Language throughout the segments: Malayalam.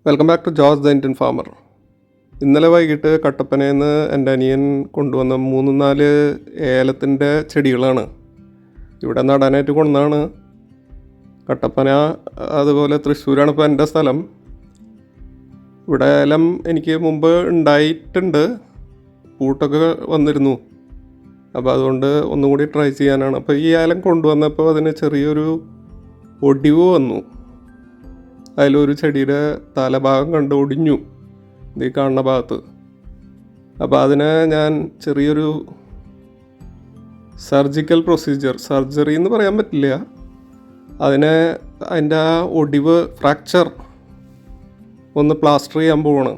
Welcome back to Jose the Indian farmer. ഇന്നലെ വൈകിട്ട് കട്ടപ്പനയിൽ നിന്ന് എൻ്റെ അനിയൻ കൊണ്ടുവന്ന 3-4 ഏലത്തിൻ്റെ ചെടികളാണ്. ഇവിടെ നടാനായിട്ട് കൊണ്ടാണ്. കട്ടപ്പന അതുപോലെ തൃശ്ശൂരാണ് ഇപ്പോൾ എൻ്റെ സ്ഥലം. ഇവിടെ ഏലം എനിക്ക് മുമ്പ് ഉണ്ടായിട്ടുണ്ട്, പൂട്ടൊക്കെ വന്നിരുന്നു. അപ്പോൾ അതുകൊണ്ട് ഒന്നും കൂടി ട്രൈ ചെയ്യാനാണ്. അപ്പോൾ ഈ ഏലം കൊണ്ടുവന്നപ്പോൾ അതിന് ചെറിയൊരു ഒടിവ് വന്നു. അതിലൊരു ചെടിയുടെ തലഭാഗം കണ്ട് ഒടിഞ്ഞു, ഇത് ഈ കാണുന്ന ഭാഗത്ത്. അപ്പോൾ അതിനെ ഞാൻ ചെറിയൊരു സർജിക്കൽ പ്രൊസീജിയർ, സർജറി എന്ന് പറയാൻ പറ്റില്ല, അതിൻ്റെ ആ ഒടിവ് ഫ്രാക്ചർ ഒന്ന് പ്ലാസ്റ്റർ ചെയ്യാൻ പോവാണ്.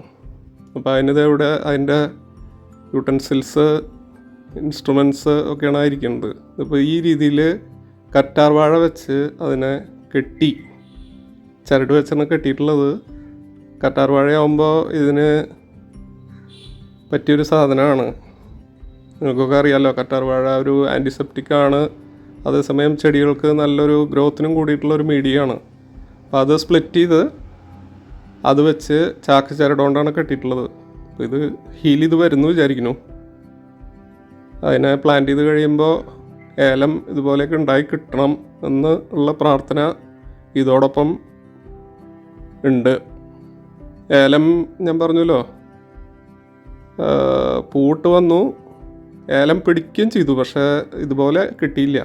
അപ്പോൾ ഇവിടെ അതിൻ്റെ യൂട്ടൻസിൽസ്, ഇൻസ്ട്രുമെൻറ്റ്സ് ഒക്കെയാണ് ആയിരിക്കുന്നത്. ഇപ്പോൾ ഈ രീതിയിൽ കറ്റാർ വാഴ വെച്ച് അതിനെ കെട്ടി, ചരട് വെച്ചാണ് കെട്ടിയിട്ടുള്ളത്. കറ്റാർ വാഴയാകുമ്പോൾ ഇതിന് പറ്റിയൊരു സാധനമാണ്. നിങ്ങൾക്കൊക്കെ അറിയാമല്ലോ, കറ്റാർ വാഴ ഒരു ആൻറ്റിസെപ്റ്റിക്കാണ്, അതേസമയം ചെടികൾക്ക് നല്ലൊരു ഗ്രോത്തിനും കൂടിയിട്ടുള്ളൊരു മീഡിയമാണ്. അപ്പോൾ അത് സ്പ്ലിറ്റ് ചെയ്ത് അത് വെച്ച് ചാക്ക് ചരടുകൊണ്ടാണ് കെട്ടിയിട്ടുള്ളത്. അപ്പോൾ ഇത് ഹീൽ ചെയ്ത് വരുന്നു വിചാരിക്കുന്നു. അതിനെ പ്ലാന്റ് ചെയ്ത് കഴിയുമ്പോൾ ഏലം ഇതുപോലെയൊക്കെ ഉണ്ടായി കിട്ടണം എന്ന് ഉള്ള പ്രാർത്ഥന ഇതോടൊപ്പം ഉണ്ട്. ഏലം ഞാൻ പറഞ്ഞല്ലോ, പൂട്ട് വന്നു, ഏലം പിടിക്കുകയും ചെയ്തു, പക്ഷേ ഇതുപോലെ കിട്ടിയില്ല.